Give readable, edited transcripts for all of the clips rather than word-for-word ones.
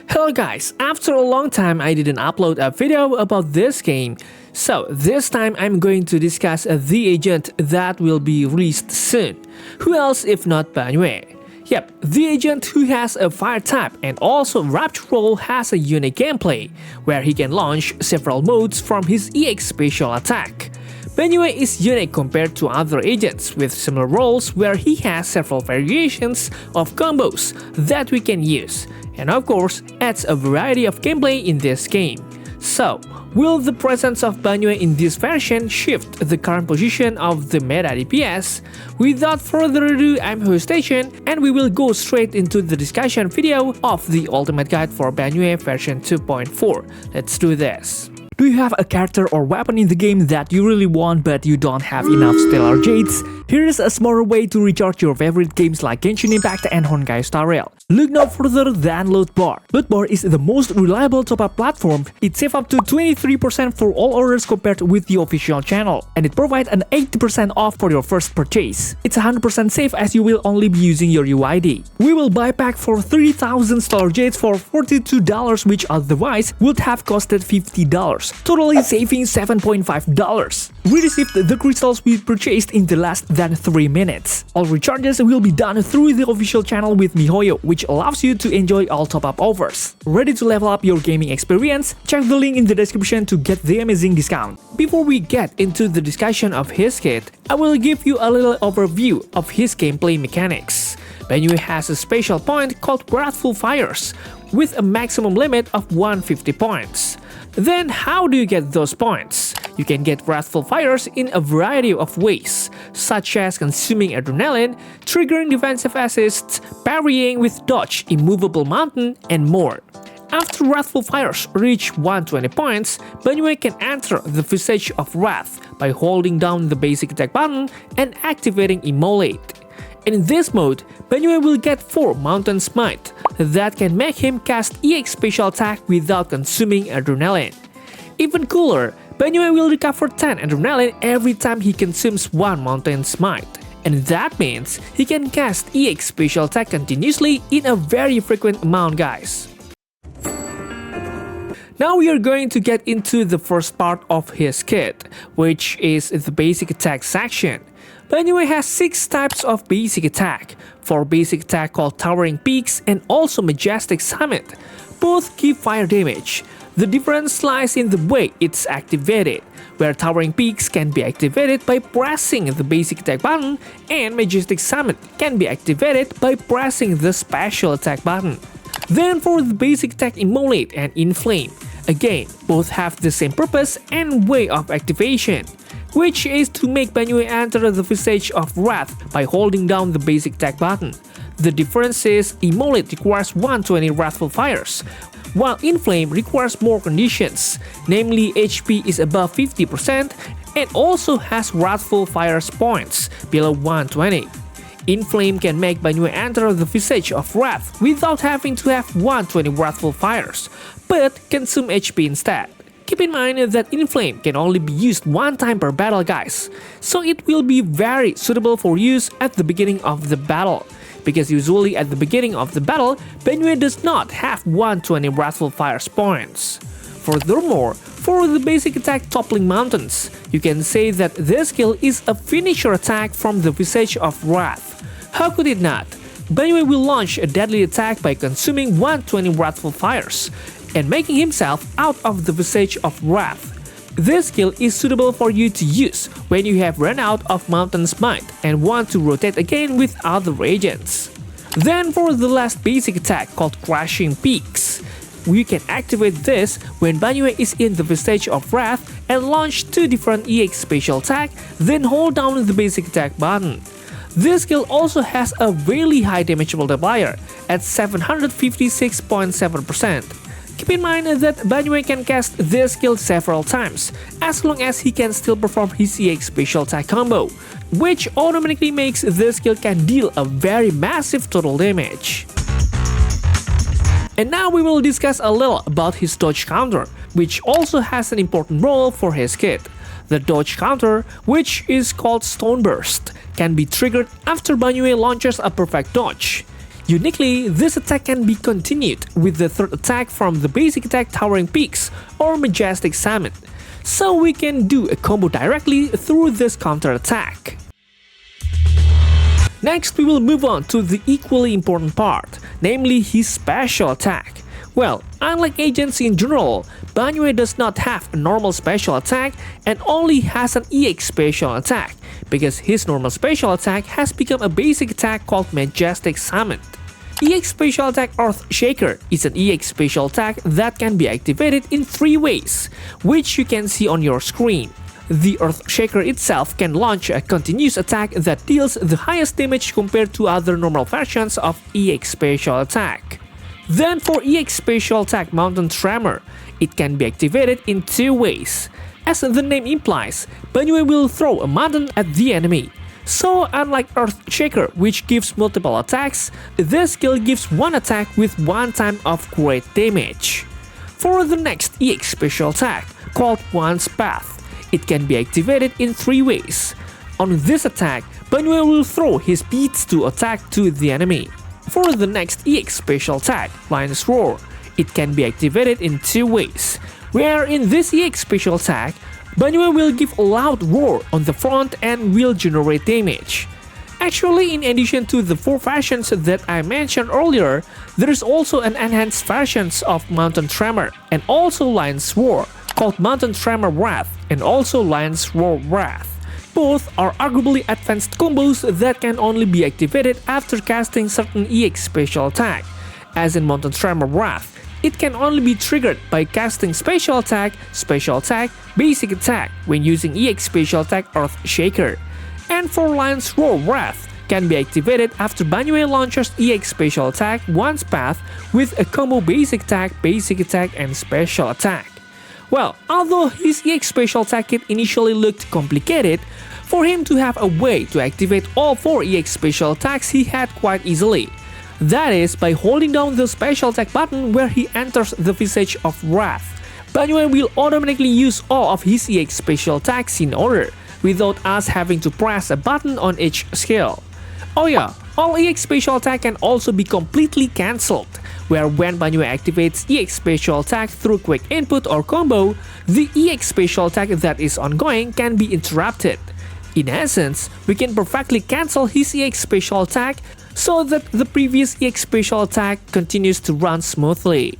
Hello guys, after a long time I didn't upload a video about this game, so this time I'm going to discuss the agent that will be released soon. Who else if not Banyue? Yep, the agent who has a fire type and also Rupture Role has a unique gameplay, where he can launch several modes from his EX special attack. Banyue is unique compared to other agents with similar roles where he has several variations of combos that we can use, and of course adds a variety of gameplay in this game. So, will the presence of Banyue in this version shift the current position of the meta DPS? Without further ado, I'm Station and we will go straight into the discussion video of the ultimate guide for Banyue version 2.4. Let's do this. Do you have a character or weapon in the game that you really want but you don't have enough stellar jades? Here's a smarter way to recharge your favorite games like Genshin Impact and Honkai Star Rail. Look no further than Lootbar. Lootbar is the most reliable top-up platform. It saves up to 23% for all orders compared with the official channel, and it provides an 80% off for your first purchase. It's 100% safe as you will only be using your UID. We will buy pack for 3000 stellar jades for $42, which otherwise would have costed $50. Totally saving $7.5. We received the crystals we purchased in the less than 3 minutes. All recharges will be done through the official channel with MiHoYo, which allows you to enjoy all top-up offers. Ready to level up your gaming experience? Check the link in the description to get the amazing discount. Before we get into the discussion of his kit, I will give you a little overview of his gameplay mechanics. Banyue has a special point called Wrathful Fires, with a maximum limit of 150 points. Then how do you get those points? You can get Wrathful Fires in a variety of ways, such as consuming adrenaline, triggering defensive assists, parrying with dodge, immovable mountain, and more. After Wrathful Fires reach 120 points, Banyue can enter the Visage of Wrath by holding down the basic attack button and activating Immolate. In this mode, Banyue will get 4 Mountain Smite that can make him cast EX special attack without consuming adrenaline. Even cooler, Banyue will recover 10 adrenaline every time he consumes 1 Mountain Smite. And that means he can cast EX special attack continuously in a very frequent amount, guys. Now we are going to get into the first part of his kit, which is the basic attack section. Banyue has 6 types of basic attack, 4 basic attack called Towering Peaks and also Majestic Summit. Both give fire damage. The difference lies in the way it's activated, where Towering Peaks can be activated by pressing the basic attack button and Majestic Summit can be activated by pressing the special attack button. Then for the basic attack Immolate and Inflame, again, both have the same purpose and way of activation, which is to make Banyue enter the Visage of Wrath by holding down the basic attack button. The difference is Immolate requires 120 Wrathful Fires, while Inflame requires more conditions, namely HP is above 50% and also has Wrathful Fires points below 120. Inflame can make Banyue enter the Visage of Wrath without having to have 120 Wrathful Fires, but consume HP instead. Keep in mind that Inflame can only be used 1 time per battle, guys, so it will be very suitable for use at the beginning of the battle, because usually at the beginning of the battle, Banyue does not have 120 Wrathful Fires points. Furthermore, for the basic attack Toppling Mountains, you can say that this skill is a finisher attack from the Visage of Wrath. How could it not? Banyue will launch a deadly attack by consuming 120 Wrathful Fires and making himself out of the Visage of Wrath. This skill is suitable for you to use when you have run out of Mountain Smite and want to rotate again with other agents. Then for the last basic attack called Crashing Peaks, you can activate this when Banyue is in the Visage of Wrath and launch 2 different EX special attack, then hold down the basic attack button. This skill also has a really high damage multiplier at 756.7%. Keep in mind that Banyue can cast this skill several times, as long as he can still perform his EX special attack combo, which automatically makes this skill can deal a very massive total damage. And now we will discuss a little about his dodge counter, which also has an important role for his kit. The dodge counter, which is called Stone Burst, can be triggered after Banyue launches a perfect dodge. Uniquely, this attack can be continued with the third attack from the basic attack Towering Peaks or Majestic Summit, so we can do a combo directly through this counter attack. Next, we will move on to the equally important part, namely his special attack. Well, unlike agents in general, Banyue does not have a normal special attack and only has an EX special attack, because his normal special attack has become a basic attack called Majestic Summit. EX Special Attack Earthshaker is an EX special attack that can be activated in 3 ways, which you can see on your screen. The Earthshaker itself can launch a continuous attack that deals the highest damage compared to other normal versions of EX Special Attack. Then for EX Special Attack Mountain Tremor, it can be activated in 2 ways. As the name implies, Banyue will throw a mountain at the enemy. So unlike Earthshaker, which gives multiple attacks, this skill gives one attack with one time of great damage. For the next EX special attack, called One's Path, it can be activated in 3 ways. On this attack, Banyue will throw his beats to attack to the enemy. For the next EX special attack, Lion's Roar, it can be activated in 2 ways, where in this EX special attack, Banyue will give a loud roar on the front and will generate damage. Actually, in addition to the 4 versions that I mentioned earlier, there is also an enhanced version of Mountain Tremor and also Lion's Roar, called Mountain Tremor Wrath and also Lion's Roar Wrath. Both are arguably advanced combos that can only be activated after casting certain EX special attack. As in Mountain Tremor Wrath, it can only be triggered by casting special attack, basic attack when using EX special attack Earthshaker. And for Lion's Roar Wrath, can be activated after Banyue launches EX special attack One's Path with a combo basic attack, and special attack. Well, although his EX special attack kit initially looked complicated, for him to have a way to activate all 4 EX special attacks he had quite easily. That is by holding down the special attack button where he enters the Visage of Wrath. Banyue will automatically use all of his EX special attacks in order, without us having to press a button on each skill. Oh yeah, all EX special attack can also be completely cancelled, where when Banyue activates EX special attack through quick input or combo, the EX special attack that is ongoing can be interrupted. In essence, we can perfectly cancel his EX special attack so that the previous EX special attack continues to run smoothly.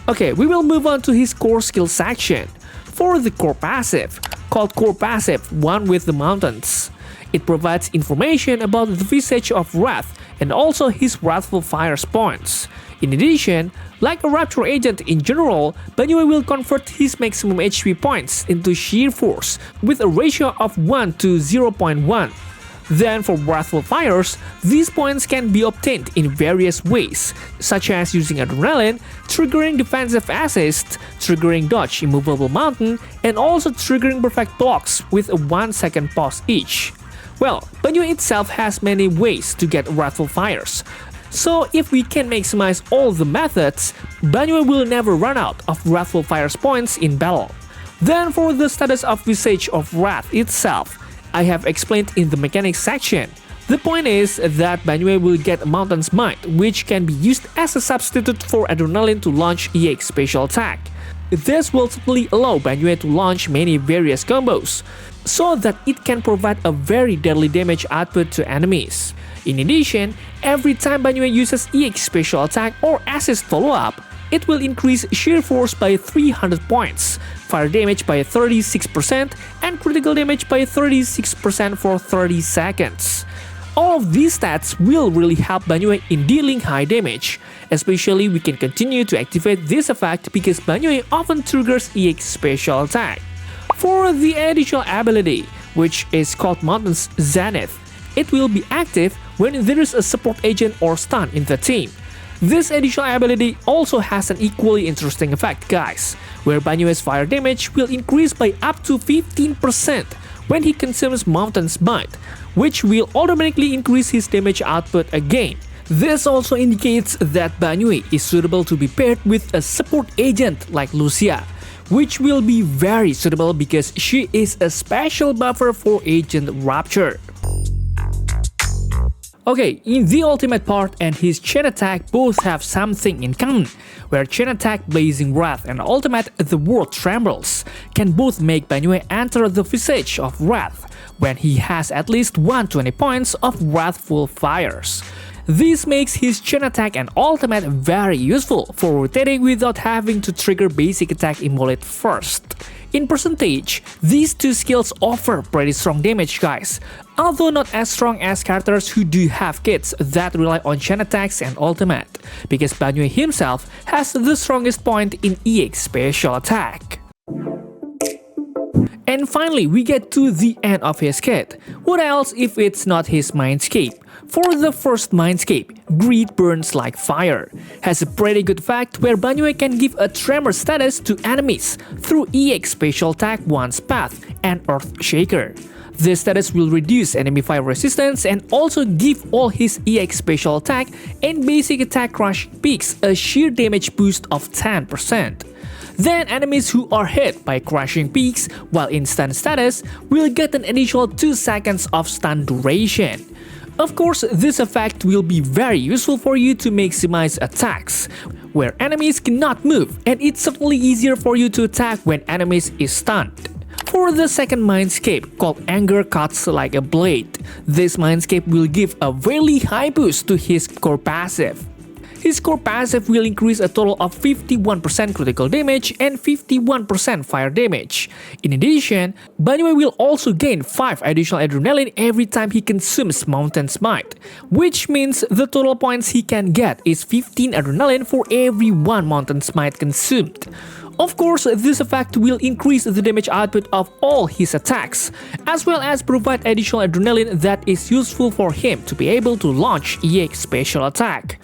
Okay, we will move on to his core skill section. For the core passive, called Core Passive One with the Mountains, it provides information about the Visage of Wrath and also his Wrathful Fire's points. In addition, like a Rupture agent in general, Banyue will convert his maximum HP points into sheer force with a ratio of 1 to 0.1. Then for Wrathful Fires, these points can be obtained in various ways, such as using Adrenaline, triggering defensive assist, triggering dodge immovable mountain, and also triggering perfect blocks with a 1-second pause each. Well, Banyue itself has many ways to get Wrathful Fires, so if we can maximize all the methods, Banyue will never run out of Wrathful Fires points in battle. Then for the status of Visage of Wrath itself, I have explained in the mechanics section. The point is that Banyue will get Mountain's Might, which can be used as a substitute for Adrenaline to launch EX special attack. This will certainly allow Banyue to launch many various combos, so that it can provide a very deadly damage output to enemies. In addition, every time Banyue uses EX special attack or assist follow-up, it will increase sheer force by 300 points, fire damage by 36%, and critical damage by 36% for 30 seconds. All of these stats will really help Banyue in dealing high damage. Especially we can continue to activate this effect because Banyue often triggers EX special attack. For the additional ability, which is called Mountain's Zenith, it will be active when there is a support agent or stun in the team. This additional ability also has an equally interesting effect, guys, where Banyue's fire damage will increase by up to 15% when he consumes Mountain's Might, which will automatically increase his damage output again. This also indicates that Banyue is suitable to be paired with a support agent like Lucia, which will be very suitable because she is a special buffer for Agent Rupture. Okay, in the ultimate part and his chain attack both have something in common, where chain attack Blazing Wrath and ultimate The World Trembles can both make Banyue enter the visage of Wrath when he has at least 120 points of Wrathful Fires. This makes his chain attack and ultimate very useful for rotating without having to trigger basic attack Immolate first. In percentage, these two skills offer pretty strong damage, guys, although not as strong as characters who do have kits that rely on chain attacks and ultimate, because Banyue himself has the strongest point in EX special attack. And finally, we get to the end of his kit. What else if it's not his Mindscape? For the first Mindscape, Greed Burns Like Fire has a pretty good fact where Banyue can give a tremor status to enemies through EX special attack Once Path and Earthshaker. This status will reduce enemy fire resistance and also give all his EX special attack and basic attack Crushing Peaks a sheer damage boost of 10%. Then enemies who are hit by Crushing Peaks while in stun status will get an additional 2 seconds of stun duration. Of course, this effect will be very useful for you to maximize attacks, where enemies cannot move, and it's certainly easier for you to attack when enemies is stunned. For the second Mindscape, called Anger Cuts Like a Blade, this Mindscape will give a really high boost to his core passive. His core passive will increase a total of 51% critical damage and 51% fire damage. In addition, Banyue will also gain 5 additional adrenaline every time he consumes Mountain Smite, which means the total points he can get is 15 adrenaline for every 1 Mountain Smite consumed. Of course, this effect will increase the damage output of all his attacks, as well as provide additional adrenaline that is useful for him to be able to launch EX special attack.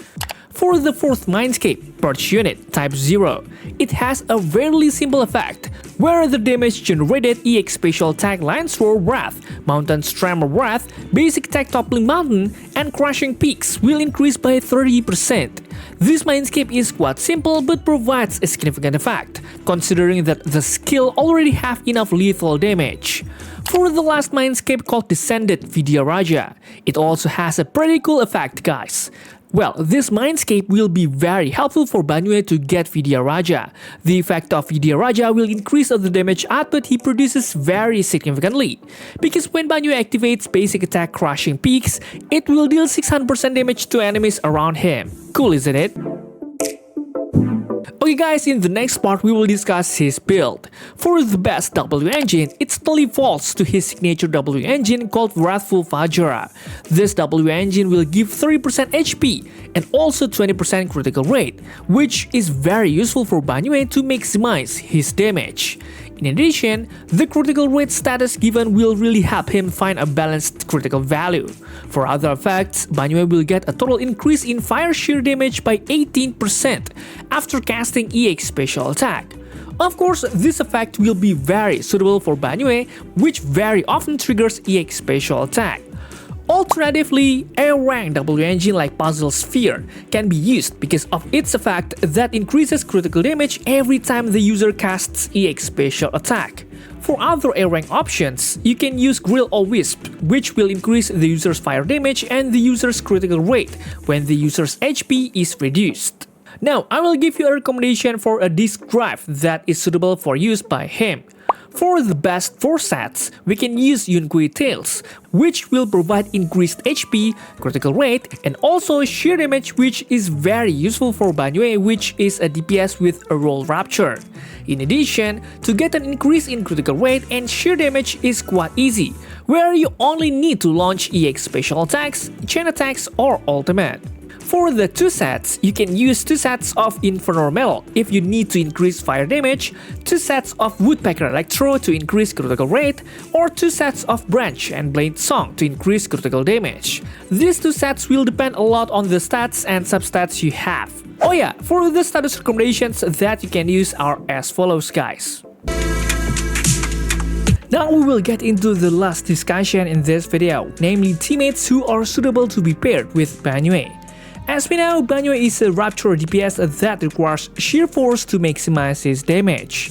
For the fourth Mindscape, Purge Unit Type 0, it has a very simple effect, where the damage generated EX special attack Lance Roar Wrath, Mountain Tremor Wrath, Basic Attack Toppling Mountain, and Crushing Peaks will increase by 30%. This Mindscape is quite simple but provides a significant effect, considering that the skill already have enough lethal damage. For the last Mindscape called Descended Vidyaraja, it also has a pretty cool effect, guys. Well, this Mindscape will be very helpful for Banyue to get Vidyaraja. The effect of Vidyaraja will increase the damage output he produces very significantly, because when Banyue activates basic attack Crushing Peaks, it will deal 600% damage to enemies around him. Cool, isn't it? Okay guys, in the next part we will discuss his build. For the best W engine, it totally falls to his signature W engine called Wrathful Fajra. This W engine will give 30% HP and also 20% critical rate, which is very useful for Banyue to maximize his damage. In addition, the critical rate status given will really help him find a balanced critical value. For other effects, Banyue will get a total increase in fire sheer damage by 18% after casting EX special attack. Of course, this effect will be very suitable for Banyue, which very often triggers EX special attack. Alternatively, a rank W engine like Puzzle Sphere can be used because of its effect that increases critical damage every time the user casts EX special attack. For other A rank options, you can use Grill or Wisp, which will increase the user's fire damage and the user's critical rate when the user's HP is reduced. Now, I will give you a recommendation for a disk drive that is suitable for use by him. For the best 4 sets, we can use Yunkui Tales, which will provide increased HP, critical rate, and also sheer damage, which is very useful for Banyue, which is a DPS with a role Rupture. In addition, to get an increase in critical rate and sheer damage is quite easy, where you only need to launch EX special attacks, chain attacks, or ultimate. For the 2 sets, you can use 2 sets of Infernal Mellow if you need to increase fire damage, 2 sets of Woodpecker Electro to increase critical rate, or 2 sets of Branch and Blade Song to increase critical damage. These 2 sets will depend a lot on the stats and substats you have. Oh yeah, for the status recommendations that you can use are as follows, guys. Now we will get into the last discussion in this video, namely teammates who are suitable to be paired with Banyue. As we know, Banyue is a Rupture DPS that requires sheer force to maximize his damage.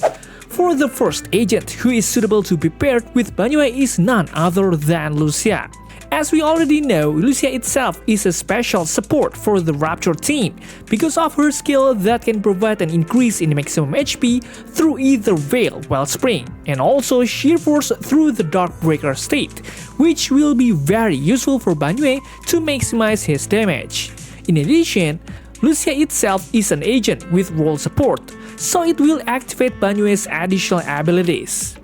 For the first agent who is suitable to be paired with Banyue is none other than Lucia. As we already know, Lucia itself is a special support for the Rupture team because of her skill that can provide an increase in maximum HP through either Veil Wellspring and also Sheer Force through the Darkbreaker state, which will be very useful for Banyue to maximize his damage. In addition, Lucia itself is an agent with role support, so it will activate Banyue's additional abilities.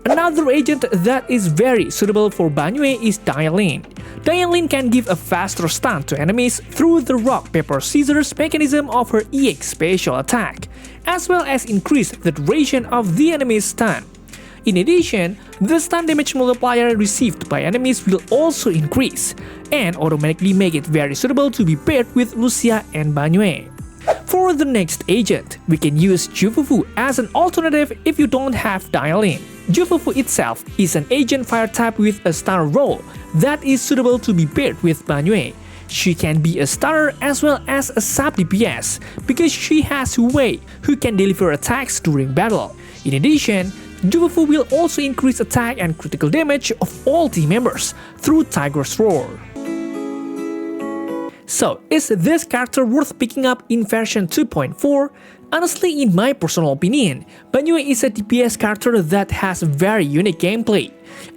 Another agent that is very suitable for Banyue is Dialin. Dialin can give a faster stun to enemies through the rock paper scissors mechanism of her EX special attack, as well as increase the duration of the enemy's stun. In addition, the stun damage multiplier received by enemies will also increase, and automatically make it very suitable to be paired with Lucia and Banyue. For the next agent, we can use Jufufu as an alternative if you don't have Dialin. Jufufu itself is an agent fire type with a stunner role that is suitable to be paired with Banyue. She can be a stunner as well as a sub DPS because she has Wei who can deliver attacks during battle. In addition, Jufufu will also increase attack and critical damage of all team members through Tiger's Roar. So, is this character worth picking up in version 2.4? Honestly, in my personal opinion, Banyue is a DPS character that has very unique gameplay.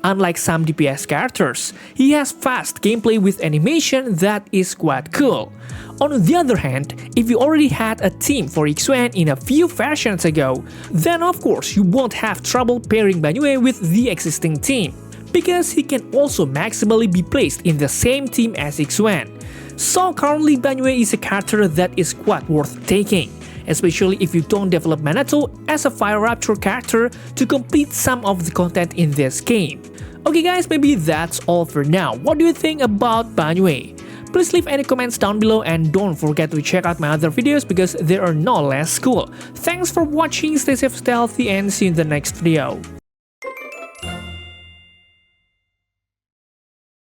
Unlike some DPS characters, he has fast gameplay with animation that is quite cool. On the other hand, if you already had a team for Ixuan in a few versions ago, then of course you won't have trouble pairing Banyue with the existing team, because he can also maximally be placed in the same team as Ixuan. So currently Banyue is a character that is quite worth taking, especially if you don't develop Minato as a Fire Rupture character to complete some of the content in this game. Okay guys, maybe that's all for now. What do you think about Banyue? Please leave any comments down below and don't forget to check out my other videos because they are no less cool. Thanks for watching, stay safe, stay healthy, and see you in the next video.